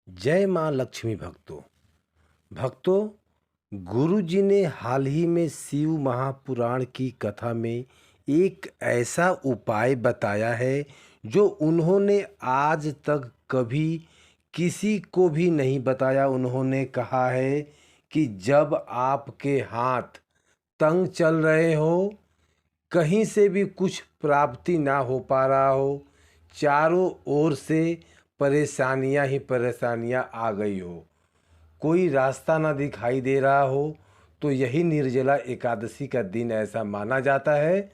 जय माँ लक्ष्मी भक्तों। भक्तों, गुरु जी ने हाल ही में शिव महापुराण की कथा में एक ऐसा उपाय बताया है जो उन्होंने आज तक कभी किसी को भी नहीं बताया। उन्होंने कहा है कि जब आपके हाथ तंग चल रहे हो, कहीं से भी कुछ प्राप्ति ना हो पा रहा हो, चारों ओर से परेशानियां ही परेशानियां आ गई हो, कोई रास्ता ना दिखाई दे रहा हो, तो यही निर्जला एकादशी का दिन ऐसा माना जाता है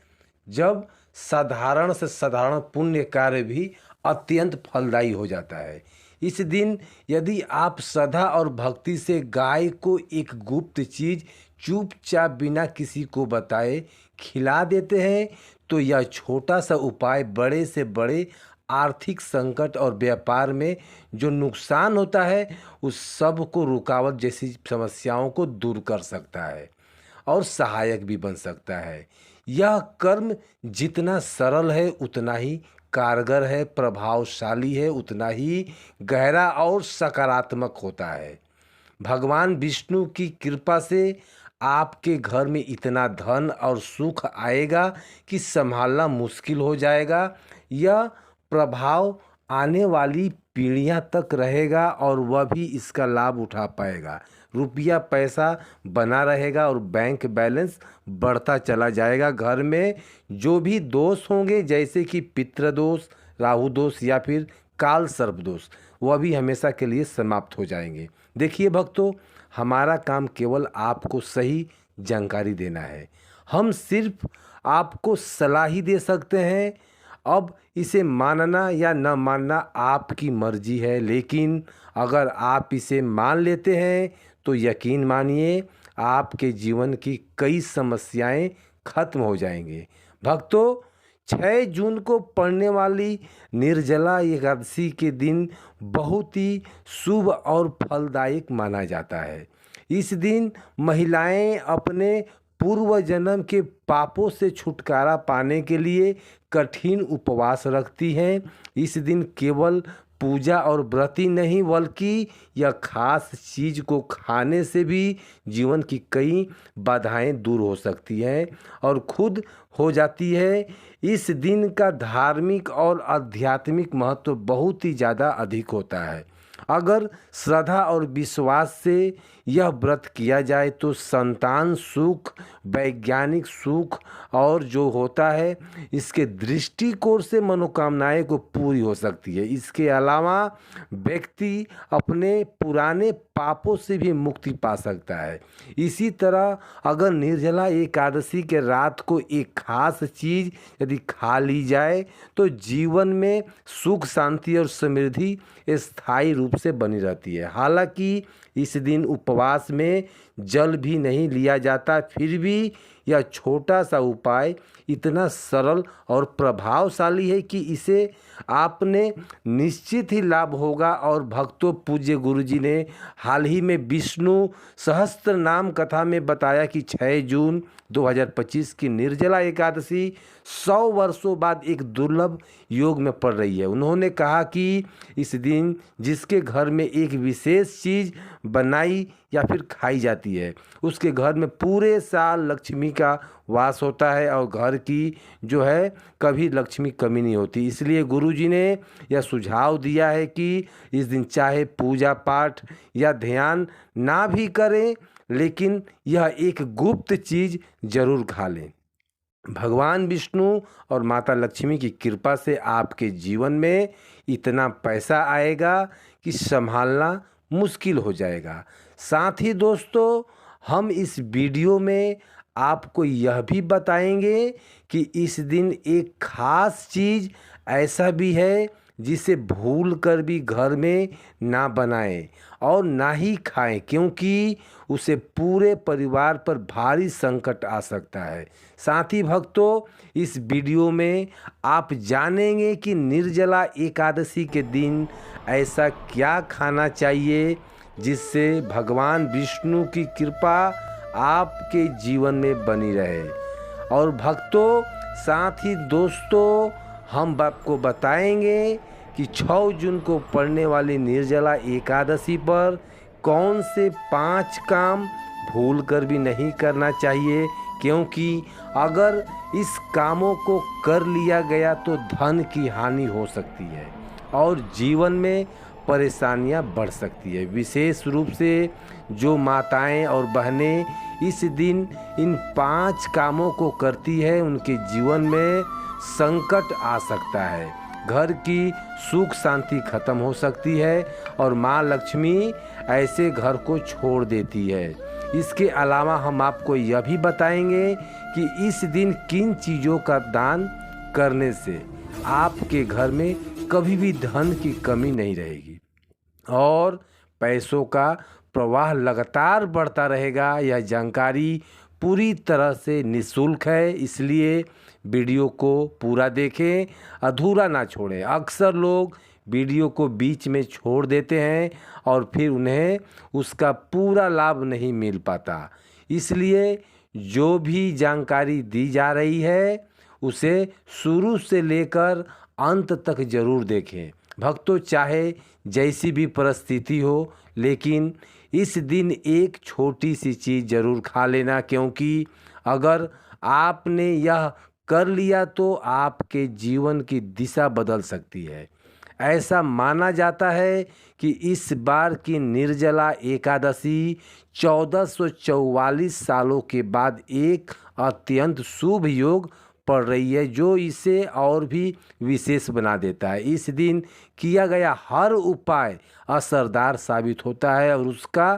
जब साधारण से साधारण पुण्य कार्य भी अत्यंत फलदायी हो जाता है। इस दिन यदि आप श्रद्धा और भक्ति से गाय को एक गुप्त चीज चुपचाप बिना किसी को बताए खिला देते हैं, तो यह छोटा सा उपाय बड़े से बड़े आर्थिक संकट और व्यापार में जो नुकसान होता है उस सब को रुकावट जैसी समस्याओं को दूर कर सकता है और सहायक भी बन सकता है। यह कर्म जितना सरल है उतना ही कारगर है, प्रभावशाली है, उतना ही गहरा और सकारात्मक होता है। भगवान विष्णु की कृपा से आपके घर में इतना धन और सुख आएगा कि संभालना मुश्किल हो जाएगा। यह प्रभाव आने वाली पीढ़ियां तक रहेगा और वह भी इसका लाभ उठा पाएगा। रुपया पैसा बना रहेगा और बैंक बैलेंस बढ़ता चला जाएगा। घर में जो भी दोष होंगे जैसे कि पितृदोष, राहु दोष या फिर काल सर्प दोष, वह भी हमेशा के लिए समाप्त हो जाएंगे। देखिए भक्तों, हमारा काम केवल आपको सही जानकारी देना है। हम सिर्फ आपको सलाह ही दे सकते हैं। अब इसे मानना या न मानना आपकी मर्जी है, लेकिन अगर आप इसे मान लेते हैं तो यकीन मानिए आपके जीवन की कई समस्याएं खत्म हो जाएंगे। भक्तों, 6 जून को पड़ने वाली निर्जला एकादशी के दिन बहुत ही शुभ और फलदायक माना जाता है। इस दिन महिलाएं अपने पूर्व जन्म के पापों से छुटकारा पाने के लिए कठिन उपवास रखती हैं। इस दिन केवल पूजा और व्रत ही नहीं बल्कि यह खास चीज को खाने से भी जीवन की कई बाधाएं दूर हो सकती हैं और खुद हो जाती है। इस दिन का धार्मिक और आध्यात्मिक महत्व बहुत ही ज़्यादा अधिक होता है। अगर श्रद्धा और विश्वास से यह व्रत किया जाए तो संतान सुख, वैज्ञानिक सुख और जो होता है इसके दृष्टिकोण से मनोकामनाएं को पूरी हो सकती है। इसके अलावा व्यक्ति अपने पुराने पापों से भी मुक्ति पा सकता है। इसी तरह अगर निर्जला एकादशी के रात को एक खास चीज यदि खा ली जाए तो जीवन में सुख, शांति और समृद्धि स्थायी रूप से बनी रहती है। हालांकि इस दिन उपवास में जल भी नहीं लिया जाता, फिर भी यह छोटा सा उपाय इतना सरल और प्रभावशाली है कि इसे आपने निश्चित ही लाभ होगा। और भक्तों, पूज्य गुरु जी ने हाल ही में विष्णु सहस्त्र नाम कथा में बताया कि 6 जून 2025 की निर्जला एकादशी 100 वर्षों बाद एक दुर्लभ योग में पड़ रही है। उन्होंने कहा कि इस दिन जिसके घर में एक विशेष चीज़ बनाई या फिर खाई जाती है उसके घर में पूरे साल लक्ष्मी का वास होता है और घर की जो है कभी लक्ष्मी कमी नहीं होती। इसलिए गुरुजी ने यह सुझाव दिया है कि इस दिन चाहे पूजा पाठ या ध्यान ना भी करें, लेकिन यह एक गुप्त चीज़ जरूर खा लें। भगवान विष्णु और माता लक्ष्मी की कृपा से आपके जीवन में इतना पैसा आएगा कि संभालना मुश्किल हो जाएगा। साथ ही दोस्तों, हम इस वीडियो में आपको यह भी बताएंगे कि इस दिन एक खास चीज़ ऐसा भी है जिसे भूल कर भी घर में ना बनाएं और ना ही खाएं, क्योंकि उसे पूरे परिवार पर भारी संकट आ सकता है। साथ ही भक्तों, इस वीडियो में आप जानेंगे कि निर्जला एकादशी के दिन ऐसा क्या खाना चाहिए जिससे भगवान विष्णु की कृपा आपके जीवन में बनी रहे। और भक्तों, साथ ही दोस्तों, हम आपको बताएंगे कि 6 जून को पड़ने वाली निर्जला एकादशी पर कौन से 5 काम भूल कर भी नहीं करना चाहिए, क्योंकि अगर इस कामों को कर लिया गया तो धन की हानि हो सकती है और जीवन में परेशानियां बढ़ सकती है। विशेष रूप से जो माताएं और बहनें इस दिन इन 5 कामों को करती है, उनके जीवन में संकट आ सकता है, घर की सुख शांति खत्म हो सकती है और माँ लक्ष्मी ऐसे घर को छोड़ देती है। इसके अलावा हम आपको यह भी बताएंगे कि इस दिन किन चीज़ों का दान करने से आपके घर में कभी भी धन की कमी नहीं रहेगी और पैसों का प्रवाह लगातार बढ़ता रहेगा। यह जानकारी पूरी तरह से निःशुल्क है, इसलिए वीडियो को पूरा देखें, अधूरा ना छोड़ें। अक्सर लोग वीडियो को बीच में छोड़ देते हैं और फिर उन्हें उसका पूरा लाभ नहीं मिल पाता। इसलिए जो भी जानकारी दी जा रही है उसे शुरू से लेकर अंत तक जरूर देखें। भक्तों, चाहे जैसी भी परिस्थिति हो, लेकिन इस दिन एक छोटी सी चीज़ ज़रूर खा लेना, क्योंकि अगर आपने यह कर लिया तो आपके जीवन की दिशा बदल सकती है। ऐसा माना जाता है कि इस बार की निर्जला एकादशी 1444 सालों के बाद एक अत्यंत शुभ योग पड़ रही है, जो इसे और भी विशेष बना देता है। इस दिन किया गया हर उपाय असरदार साबित होता है और उसका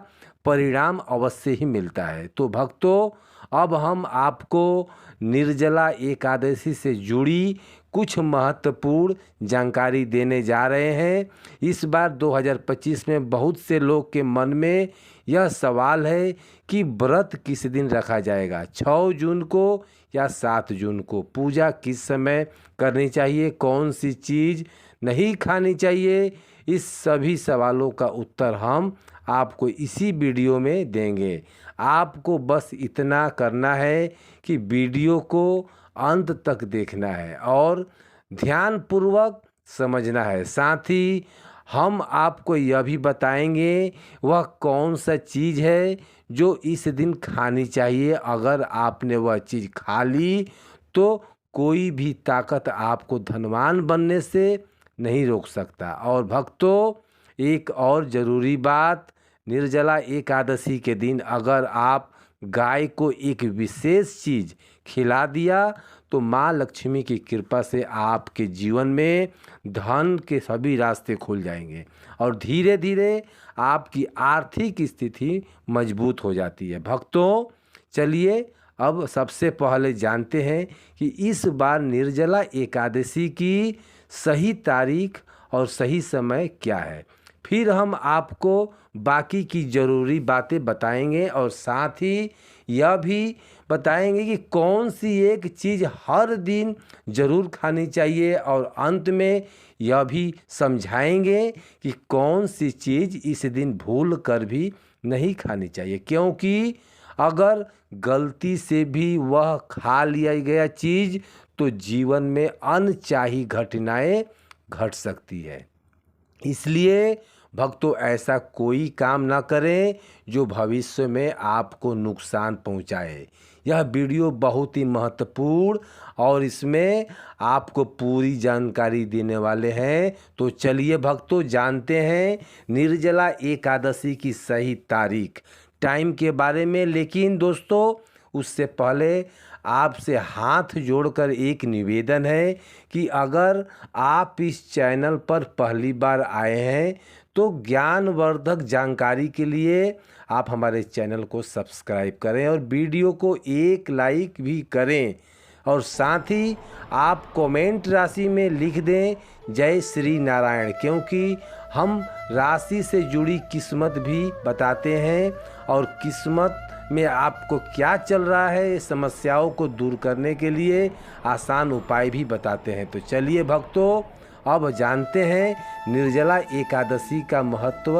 परिणाम अवश्य ही मिलता है। तो भक्तों, अब हम आपको निर्जला एकादशी से जुड़ी कुछ महत्वपूर्ण जानकारी देने जा रहे हैं। इस बार 2025 में बहुत से लोग के मन में यह सवाल है कि व्रत किस दिन रखा जाएगा, 6 जून को या 7 जून को, पूजा किस समय करनी चाहिए, कौन सी चीज़ नहीं खानी चाहिए। इस सभी सवालों का उत्तर हम आपको इसी वीडियो में देंगे। आपको बस इतना करना है कि वीडियो को अंत तक देखना है और ध्यानपूर्वक समझना है। साथ ही हम आपको यह भी बताएंगे वह कौन सा चीज़ है जो इस दिन खानी चाहिए। अगर आपने वह चीज़ खा ली तो कोई भी ताकत आपको धनवान बनने से नहीं रोक सकता। और भक्तों, एक और ज़रूरी बात, निर्जला एकादशी के दिन अगर आप गाय को एक विशेष चीज़ खिला दिया तो माँ लक्ष्मी की कृपा से आपके जीवन में धन के सभी रास्ते खुल जाएंगे और धीरे धीरे आपकी आर्थिक स्थिति मजबूत हो जाती है। भक्तों, चलिए अब सबसे पहले जानते हैं कि इस बार निर्जला एकादशी की सही तारीख और सही समय क्या है। फिर हम आपको बाकी की ज़रूरी बातें बताएंगे और साथ ही यह भी बताएंगे कि कौन सी एक चीज़ हर दिन ज़रूर खानी चाहिए और अंत में यह भी समझाएंगे कि कौन सी चीज़ इस दिन भूल कर भी नहीं खानी चाहिए, क्योंकि अगर गलती से भी वह खा लिया गया चीज़ तो जीवन में अनचाही घटनाएं घट सकती है। इसलिए भक्तों, ऐसा कोई काम ना करें जो भविष्य में आपको नुकसान पहुंचाए। यह वीडियो बहुत ही महत्वपूर्ण और इसमें आपको पूरी जानकारी देने वाले हैं। तो चलिए भक्तों, जानते हैं निर्जला एकादशी की सही तारीख, टाइम के बारे में। लेकिन दोस्तों, उससे पहले आपसे हाथ जोड़कर एक निवेदन है कि अगर आप इस चैनल पर पहली बार आए हैं तो ज्ञानवर्धक जानकारी के लिए आप हमारे चैनल को सब्सक्राइब करें और वीडियो को एक लाइक भी करें और साथ ही आप कमेंट राशि में लिख दें जय श्री नारायण, क्योंकि हम राशि से जुड़ी किस्मत भी बताते हैं और किस्मत में आपको क्या चल रहा है समस्याओं को दूर करने के लिए आसान उपाय भी बताते हैं। तो चलिए भक्तों, अब जानते हैं निर्जला एकादशी का महत्व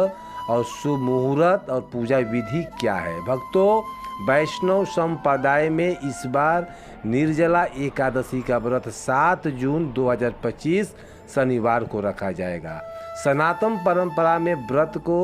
और शुभ मुहूर्त और पूजा विधि क्या है। भक्तों, वैष्णव संप्रदाय में इस बार निर्जला एकादशी का व्रत 7 जून 2025 शनिवार को रखा जाएगा। सनातन परंपरा में व्रत को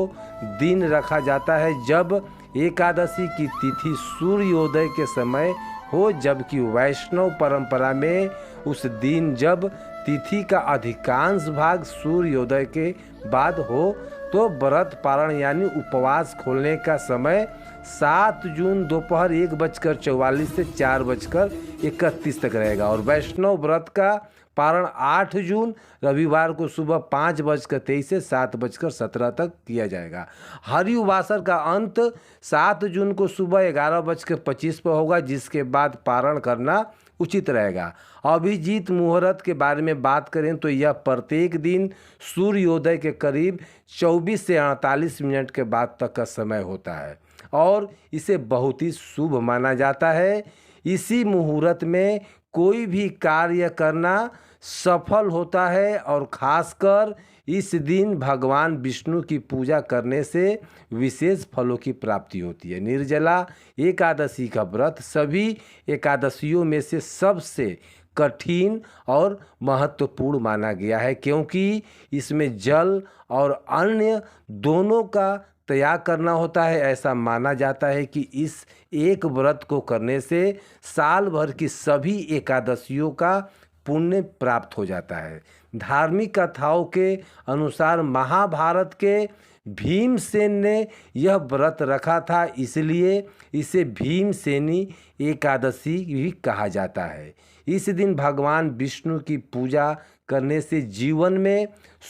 दिन रखा जाता है जब एकादशी की तिथि सूर्योदय के समय हो, जबकि वैष्णव परंपरा में उस दिन जब तिथि का अधिकांश भाग सूर्योदय के बाद हो तो व्रत पारण यानी उपवास खोलने का समय 7 जून दोपहर 1:44 से 4:31 तक रहेगा और वैष्णव व्रत का पारण 8 जून रविवार को सुबह 5:23 से 7:17 तक किया जाएगा। हरिवासर का अंत 7 जून को सुबह 11:25 पर होगा, जिसके बाद पारण करना उचित रहेगा। अभिजीत मुहूर्त के बारे में बात करें तो यह प्रत्येक दिन सूर्योदय के करीब 24 से 48 मिनट के बाद तक का समय होता है और इसे बहुत ही शुभ माना जाता है। इसी मुहूर्त में कोई भी कार्य करना सफल होता है और खासकर इस दिन भगवान विष्णु की पूजा करने से विशेष फलों की प्राप्ति होती है। निर्जला एकादशी का व्रत सभी एकादशियों में से सबसे कठिन और महत्वपूर्ण माना गया है, क्योंकि इसमें जल और अन्न दोनों का त्याग करना होता है। ऐसा माना जाता है कि इस एक व्रत को करने से साल भर की सभी एकादशियों का पुण्य प्राप्त हो जाता है। धार्मिक कथाओं के अनुसार महाभारत के भीमसेन ने यह व्रत रखा था, इसलिए इसे भीमसेनी एकादशी भी कहा जाता है। इस दिन भगवान विष्णु की पूजा करने से जीवन में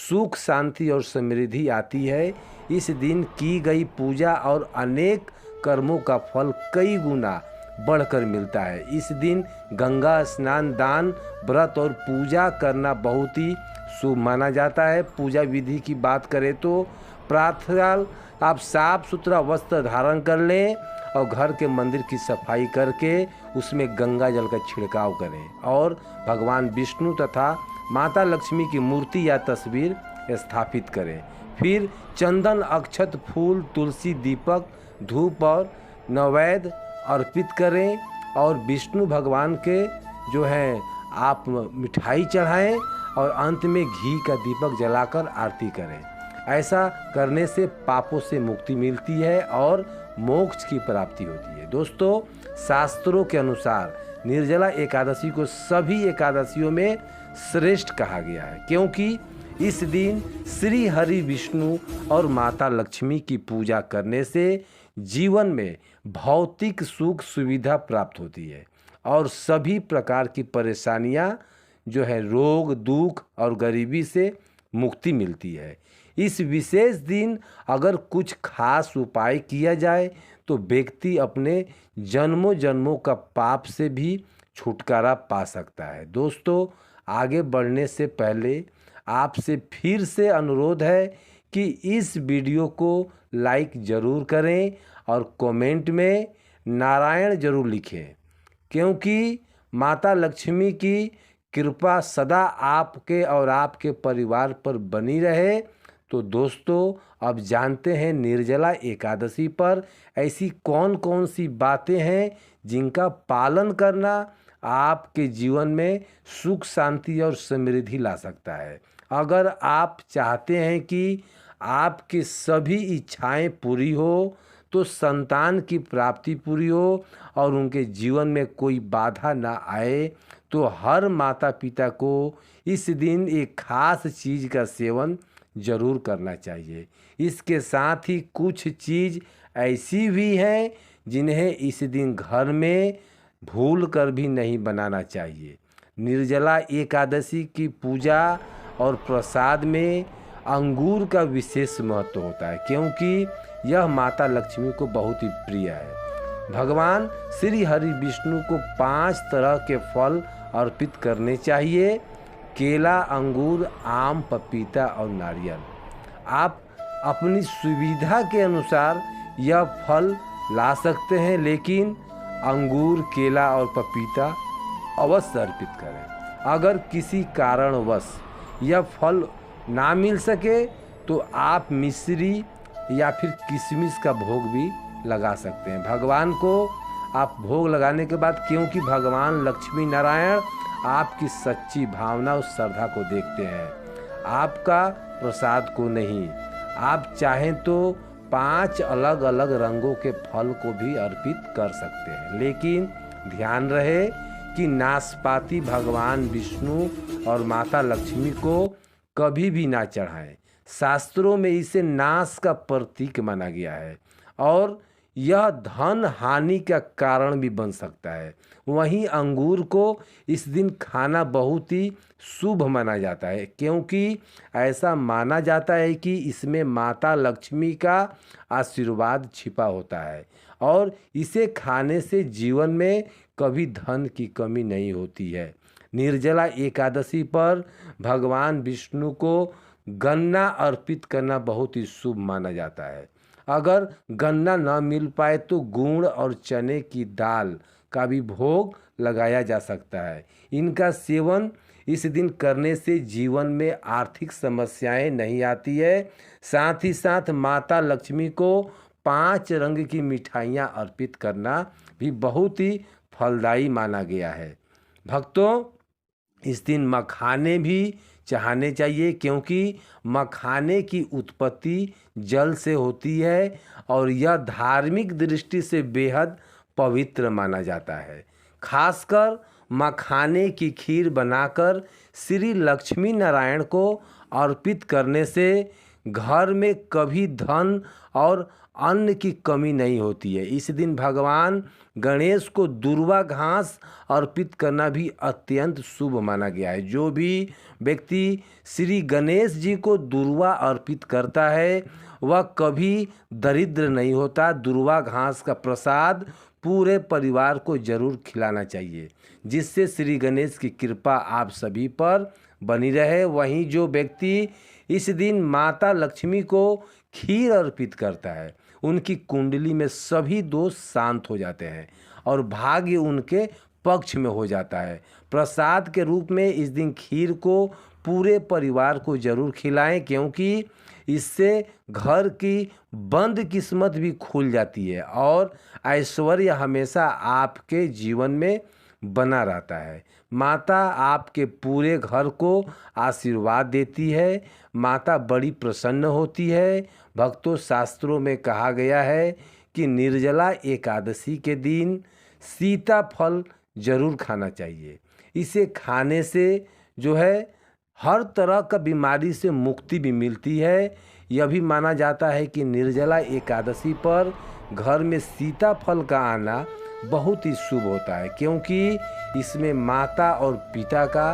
सुख, शांति और समृद्धि आती है। इस दिन की गई पूजा और अनेक कर्मों का फल कई गुना बढ़कर मिलता है। इस दिन गंगा स्नान, दान, व्रत और पूजा करना बहुत ही शुभ माना जाता है। पूजा विधि की बात करें तो प्रातःकाल आप साफ सुथरा वस्त्र धारण कर लें और घर के मंदिर की सफाई करके उसमें गंगा जल का छिड़काव करें और भगवान विष्णु तथा माता लक्ष्मी की मूर्ति या तस्वीर स्थापित करें। फिर चंदन, अक्षत, फूल, तुलसी, दीपक, धूप और नैवेद्य अर्पित करें और विष्णु भगवान के जो है आप मिठाई चढ़ाएं और अंत में घी का दीपक जलाकर आरती करें। ऐसा करने से पापों से मुक्ति मिलती है और मोक्ष की प्राप्ति होती है। दोस्तों, शास्त्रों के अनुसार निर्जला एकादशी को सभी एकादशियों में श्रेष्ठ कहा गया है, क्योंकि इस दिन श्री हरि विष्णु और माता लक्ष्मी की पूजा करने से जीवन में भौतिक सुख सुविधा प्राप्त होती है और सभी प्रकार की परेशानियां जो है रोग, दुख और गरीबी से मुक्ति मिलती है। इस विशेष दिन अगर कुछ खास उपाय किया जाए तो व्यक्ति अपने जन्मों जन्मों का पाप से भी छुटकारा पा सकता है। दोस्तों, आगे बढ़ने से पहले आपसे फिर से अनुरोध है कि इस वीडियो को लाइक ज़रूर करें और कमेंट में नारायण ज़रूर लिखें, क्योंकि माता लक्ष्मी की कृपा सदा आपके और आपके परिवार पर बनी रहे। तो दोस्तों, अब जानते हैं निर्जला एकादशी पर ऐसी कौन कौन सी बातें हैं जिनका पालन करना आपके जीवन में सुख, शांति और समृद्धि ला सकता है। अगर आप चाहते हैं कि आपकी सभी इच्छाएं पूरी हो, तो संतान की प्राप्ति पूरी हो और उनके जीवन में कोई बाधा ना आए, तो हर माता पिता को इस दिन एक खास चीज़ का सेवन जरूर करना चाहिए। इसके साथ ही कुछ चीज़ ऐसी भी हैं जिन्हें इस दिन घर में भूल कर भी नहीं बनाना चाहिए। निर्जला एकादशी की पूजा और प्रसाद में अंगूर का विशेष महत्व होता है, क्योंकि यह माता लक्ष्मी को बहुत ही प्रिय है। भगवान श्री हरि विष्णु को 5 तरह के फल अर्पित करने चाहिए: केला, अंगूर, आम, पपीता और नारियल। आप अपनी सुविधा के अनुसार यह फल ला सकते हैं, लेकिन अंगूर, केला और पपीता अवश्य अर्पित करें। अगर किसी कारणवश यह फल ना मिल सके तो आप मिश्री या फिर किशमिश का भोग भी लगा सकते हैं। भगवान को आप भोग लगाने के बाद, क्योंकि भगवान लक्ष्मी नारायण आपकी सच्ची भावना और श्रद्धा को देखते हैं, आपका प्रसाद को नहीं। आप चाहें तो 5 अलग अलग रंगों के फल को भी अर्पित कर सकते हैं, लेकिन ध्यान रहे कि नाशपाती भगवान विष्णु और माता लक्ष्मी को कभी भी ना चढ़ाएं। शास्त्रों में इसे नाश का प्रतीक माना गया है और यह धन हानि का कारण भी बन सकता है। वहीं अंगूर को इस दिन खाना बहुत ही शुभ माना जाता है, क्योंकि ऐसा माना जाता है कि इसमें माता लक्ष्मी का आशीर्वाद छिपा होता है और इसे खाने से जीवन में कभी धन की कमी नहीं होती है। निर्जला एकादशी पर भगवान विष्णु को गन्ना अर्पित करना बहुत ही शुभ माना जाता है। अगर गन्ना न मिल पाए तो गुड़ और चने की दाल का भी भोग लगाया जा सकता है। इनका सेवन इस दिन करने से जीवन में आर्थिक समस्याएं नहीं आती है। साथ ही साथ माता लक्ष्मी को 5 रंग की मिठाइयाँ अर्पित करना भी बहुत ही फलदायी माना गया है। भक्तों, इस दिन मखाने भी चढ़ाने चाहिए, क्योंकि मखाने की उत्पत्ति जल से होती है और यह धार्मिक दृष्टि से बेहद पवित्र माना जाता है। खासकर मखाने की खीर बनाकर श्री लक्ष्मी नारायण को अर्पित करने से घर में कभी धन और अन्न की कमी नहीं होती है। इस दिन भगवान गणेश को दुर्वा घास अर्पित करना भी अत्यंत शुभ माना गया है। जो भी व्यक्ति श्री गणेश जी को दुर्वा अर्पित करता है वह कभी दरिद्र नहीं होता। दुर्वा घास का प्रसाद पूरे परिवार को जरूर खिलाना चाहिए, जिससे श्री गणेश की कृपा आप सभी पर बनी रहे। वहीं जो व्यक्ति इस दिन माता लक्ष्मी को खीर अर्पित करता है उनकी कुंडली में सभी दोष शांत हो जाते हैं और भाग्य उनके पक्ष में हो जाता है। प्रसाद के रूप में इस दिन खीर को पूरे परिवार को जरूर खिलाएं, क्योंकि इससे घर की बंद किस्मत भी खुल जाती है और ऐश्वर्य हमेशा आपके जीवन में बना रहता है। माता आपके पूरे घर को आशीर्वाद देती है। माता बड़ी प्रसन्न होती है। भक्तों, शास्त्रों में कहा गया है कि निर्जला एकादशी के दिन सीताफल जरूर खाना चाहिए। इसे खाने से जो है हर तरह का बीमारी से मुक्ति भी मिलती है। यह भी माना जाता है कि निर्जला एकादशी पर घर में सीताफल का आना बहुत ही शुभ होता है, क्योंकि इसमें माता और पिता का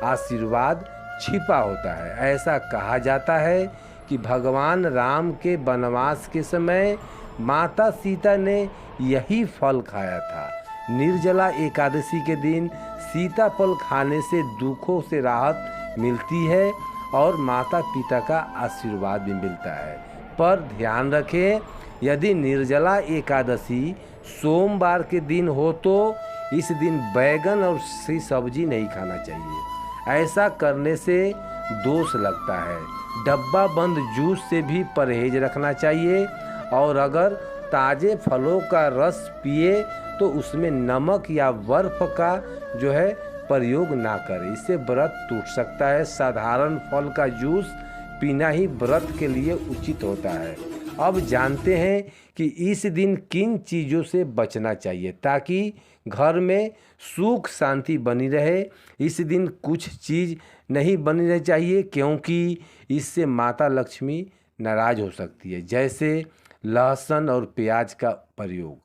आशीर्वाद छिपा होता है। ऐसा कहा जाता है कि भगवान राम के वनवास के समय माता सीता ने यही फल खाया था। निर्जला एकादशी के दिन सीताफल खाने से दुखों से राहत मिलती है और माता पिता का आशीर्वाद भी मिलता है। पर ध्यान रखें, यदि निर्जला एकादशी सोमवार के दिन हो तो इस दिन बैगन और सब्जी नहीं खाना चाहिए। ऐसा करने से दोष लगता है। डब्बा बंद जूस से भी परहेज रखना चाहिए और अगर ताज़े फलों का रस पिए तो उसमें नमक या बर्फ का जो है प्रयोग ना करें, इससे व्रत टूट सकता है। साधारण फल का जूस पीना ही व्रत के लिए उचित होता है। अब जानते हैं कि इस दिन किन चीज़ों से बचना चाहिए ताकि घर में सुख शांति बनी रहे। इस दिन कुछ चीज़ नहीं बननी चाहिए, क्योंकि इससे माता लक्ष्मी नाराज हो सकती है, जैसे लहसुन और प्याज का प्रयोग।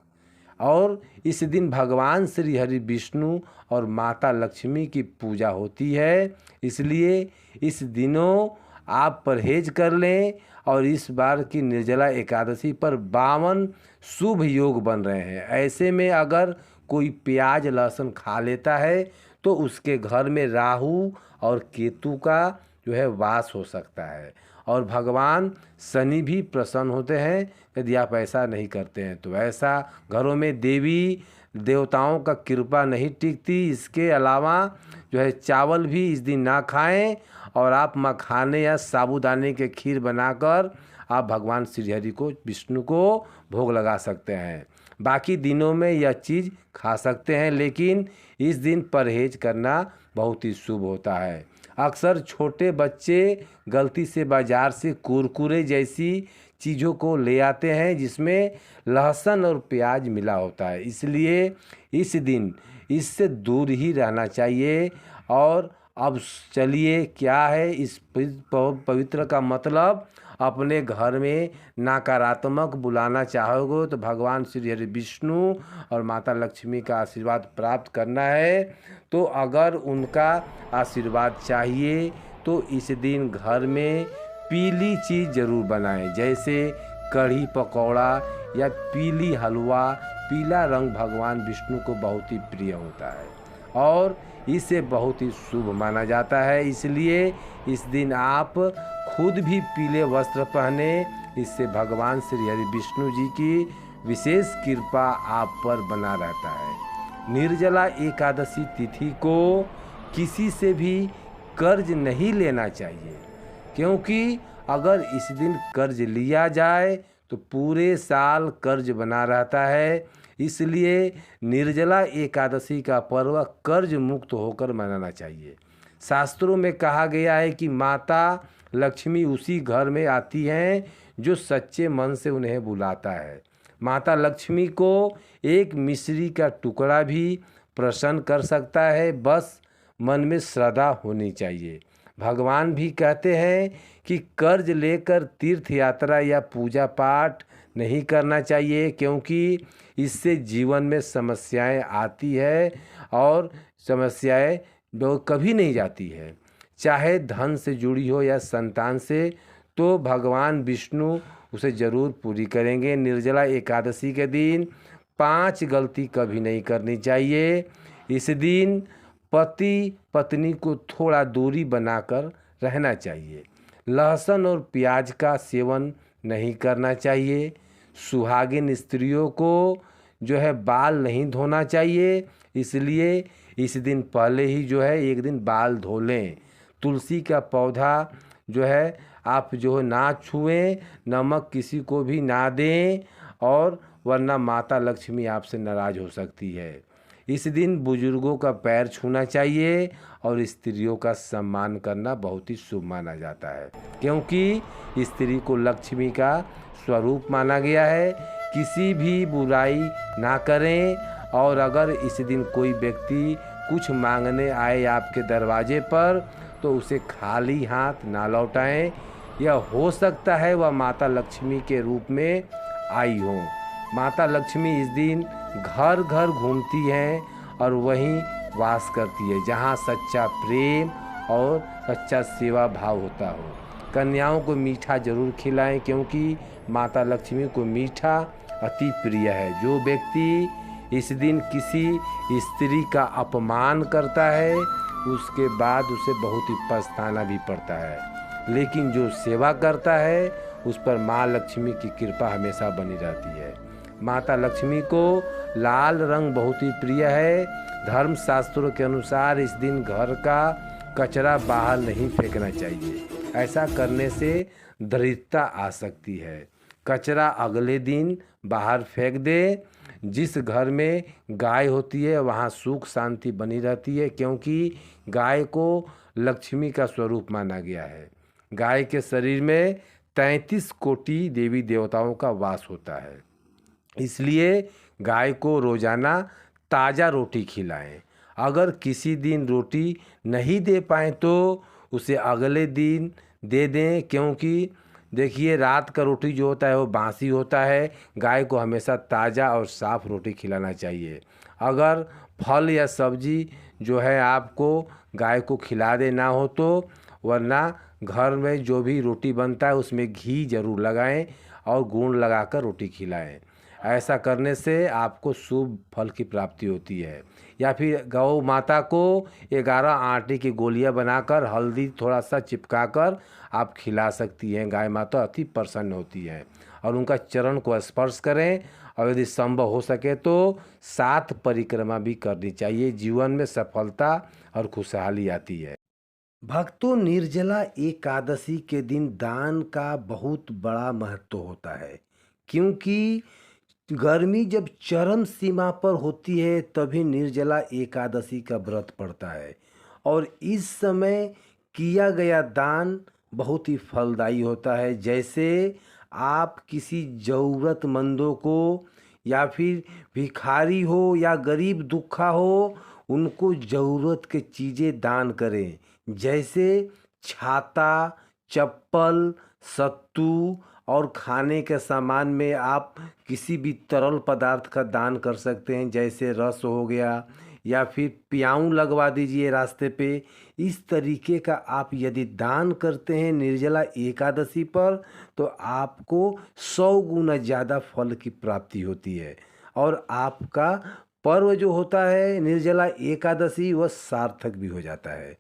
और इस दिन भगवान श्री हरि विष्णु और माता लक्ष्मी की पूजा होती है, इसलिए इस दिनों आप परहेज कर लें। और इस बार की निर्जला एकादशी पर 52 शुभ योग बन रहे हैं। ऐसे में अगर कोई प्याज लहसुन खा लेता है तो उसके घर में राहु और केतु का जो है वास हो सकता है और भगवान शनि भी प्रसन्न होते हैं यदि आप ऐसा नहीं करते हैं तो। ऐसा घरों में देवी देवताओं का कृपा नहीं टिकती। इसके अलावा जो है चावल भी इस दिन ना खाएं और आप मखाने या साबूदाने के खीर बनाकर आप भगवान श्री हरि को विष्णु को भोग लगा सकते हैं। बाकी दिनों में यह चीज़ खा सकते हैं, लेकिन इस दिन परहेज करना बहुत ही शुभ होता है। अक्सर छोटे बच्चे गलती से बाज़ार से कुरकुरे जैसी चीज़ों को ले आते हैं जिसमें लहसुन और प्याज मिला होता है, इसलिए इस दिन इससे दूर ही रहना चाहिए। और अब चलिए क्या है इस पवित्र का मतलब। अपने घर में नकारात्मक बुलाना चाहोगे तो भगवान श्री हरि विष्णु और माता लक्ष्मी का आशीर्वाद प्राप्त करना है, तो अगर उनका आशीर्वाद चाहिए तो इस दिन घर में पीली चीज़ ज़रूर बनाएं, जैसे कढ़ी पकौड़ा या पीली हलवा। पीला रंग भगवान विष्णु को बहुत ही प्रिय होता है और इसे बहुत ही शुभ माना जाता है, इसलिए इस दिन आप खुद भी पीले वस्त्र पहने। इससे भगवान श्री हरि विष्णु जी की विशेष कृपा आप पर बना रहता है। निर्जला एकादशी तिथि को किसी से भी कर्ज नहीं लेना चाहिए, क्योंकि अगर इस दिन कर्ज लिया जाए तो पूरे साल कर्ज बना रहता है। इसलिए निर्जला एकादशी का पर्व कर्ज मुक्त होकर मनाना चाहिए। शास्त्रों में कहा गया है कि माता लक्ष्मी उसी घर में आती हैं जो सच्चे मन से उन्हें बुलाता है। माता लक्ष्मी को एक मिश्री का टुकड़ा भी प्रसन्न कर सकता है, बस मन में श्रद्धा होनी चाहिए। भगवान भी कहते हैं कि कर्ज लेकर तीर्थ यात्रा या पूजा पाठ नहीं करना चाहिए, क्योंकि इससे जीवन में समस्याएं आती है और समस्याएं वो कभी नहीं जाती है, चाहे धन से जुड़ी हो या संतान से, तो भगवान विष्णु उसे ज़रूर पूरी करेंगे। निर्जला एकादशी के दिन 5 गलती कभी नहीं करनी चाहिए। इस दिन पति पत्नी को थोड़ा दूरी बनाकर रहना चाहिए। लहसुन और प्याज का सेवन नहीं करना चाहिए। सुहागिन स्त्रियों को जो है बाल नहीं धोना चाहिए, इसलिए इस दिन पहले ही जो है एक दिन बाल धो लें। तुलसी का पौधा जो है आप जो है ना छुएं, नमक किसी को भी ना दें, और वरना माता लक्ष्मी आपसे नाराज़ हो सकती है। इस दिन बुजुर्गों का पैर छूना चाहिए और स्त्रियों का सम्मान करना बहुत ही शुभ माना जाता है, क्योंकि स्त्री को लक्ष्मी का स्वरूप माना गया है। किसी भी बुराई ना करें, और अगर इस दिन कोई व्यक्ति कुछ मांगने आए आपके दरवाजे पर तो उसे खाली हाथ ना लौटाएं। यह हो सकता है वह माता लक्ष्मी के रूप में आई हो। माता लक्ष्मी इस दिन घर घर घूमती हैं और वहीं वास करती है जहाँ सच्चा प्रेम और सच्चा सेवा भाव होता हो। कन्याओं को मीठा जरूर खिलाएं, क्योंकि माता लक्ष्मी को मीठा अति प्रिय है। जो व्यक्ति इस दिन किसी स्त्री का अपमान करता है उसके बाद उसे बहुत ही पछताना भी पड़ता है, लेकिन जो सेवा करता है उस पर माँ लक्ष्मी की कृपा हमेशा बनी रहती है। माता लक्ष्मी को लाल रंग बहुत ही प्रिय है। धर्म शास्त्रों के अनुसार इस दिन घर का कचरा बाहर नहीं फेंकना चाहिए, ऐसा करने से दरिद्रता आ सकती है। कचरा अगले दिन बाहर फेंक दे। जिस घर में गाय होती है वहाँ सुख शांति बनी रहती है, क्योंकि गाय को लक्ष्मी का स्वरूप माना गया है। गाय के शरीर में 33 कोटि देवी देवताओं का वास होता है, इसलिए गाय को रोजाना ताज़ा रोटी खिलाएं। अगर किसी दिन रोटी नहीं दे पाएँ तो उसे अगले दिन दे दें, क्योंकि देखिए रात का रोटी जो होता है वो बासी होता है। गाय को हमेशा ताज़ा और साफ़ रोटी खिलाना चाहिए। अगर फल या सब्जी जो है आपको गाय को खिला देना हो तो, वरना घर में जो भी रोटी बनता है उसमें घी जरूर लगाएं और गुड़ लगाकर रोटी खिलाएं। ऐसा करने से आपको शुभ फल की प्राप्ति होती है। या फिर गौ माता को 11 आटे की गोलियां बनाकर हल्दी थोड़ा सा चिपकाकर आप खिला सकती हैं। गाय माता अति प्रसन्न होती है। और उनका चरण को स्पर्श करें, और यदि संभव हो सके तो 7 परिक्रमा भी करनी चाहिए। जीवन में सफलता और खुशहाली आती है। भक्तों, निर्जला एकादशी के दिन दान का बहुत बड़ा महत्व होता है, क्योंकि गर्मी जब चरम सीमा पर होती है तभी निर्जला एकादशी का व्रत पड़ता है। और इस समय किया गया दान बहुत ही फलदायी होता है। जैसे आप किसी ज़रूरतमंदों को या फिर भिखारी हो या गरीब दुखा हो, उनको ज़रूरत के चीज़ें दान करें। जैसे छाता, चप्पल, सत्तू और खाने के सामान में आप किसी भी तरल पदार्थ का दान कर सकते हैं, जैसे रस हो गया या फिर प्याऊ लगवा दीजिए रास्ते पे। इस तरीके का आप यदि दान करते हैं निर्जला एकादशी पर, तो आपको 100 गुना ज़्यादा फल की प्राप्ति होती है और आपका पर्व जो होता है निर्जला एकादशी वह सार्थक भी हो जाता है।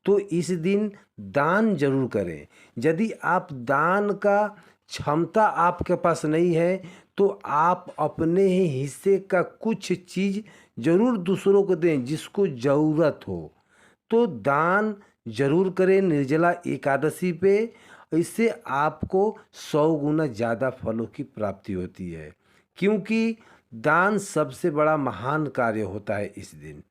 तो इस दिन दान जरूर करें। यदि आप दान का क्षमता आपके पास नहीं है, तो आप अपने ही हिस्से का कुछ चीज़ जरूर दूसरों को दें जिसको ज़रूरत हो। तो दान जरूर करें निर्जला एकादशी पे। इससे आपको 100 गुना ज़्यादा फलों की प्राप्ति होती है, क्योंकि दान सबसे बड़ा महान कार्य होता है इस दिन।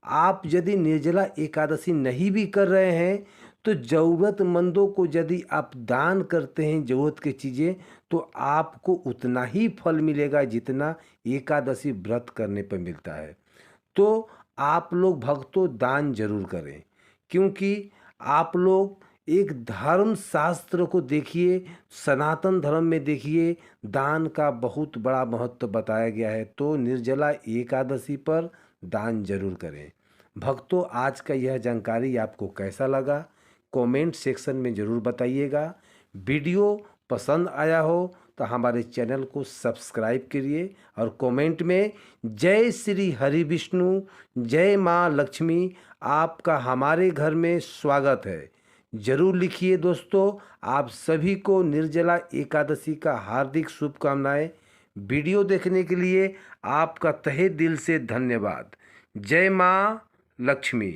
आप यदि निर्जला एकादशी नहीं भी कर रहे हैं, तो ज़रूरतमंदों को यदि आप दान करते हैं ज़रूरत की चीज़ें, तो आपको उतना ही फल मिलेगा जितना एकादशी व्रत करने पर मिलता है। तो आप लोग भक्तों दान जरूर करें, क्योंकि आप लोग एक धर्म शास्त्र को देखिए, सनातन धर्म में देखिए, दान का बहुत बड़ा महत्व बताया गया है। तो निर्जला एकादशी पर दान जरूर करें। भक्तों, आज का यह जानकारी आपको कैसा लगा, कमेंट सेक्शन में ज़रूर बताइएगा। वीडियो पसंद आया हो तो हमारे चैनल को सब्सक्राइब करिए और कमेंट में जय श्री हरि विष्णु, जय माँ लक्ष्मी, आपका हमारे घर में स्वागत है जरूर लिखिए। दोस्तों, आप सभी को निर्जला एकादशी का हार्दिक शुभकामनाएं। वीडियो देखने के लिए आपका तहे दिल से धन्यवाद। जय माँ लक्ष्मी।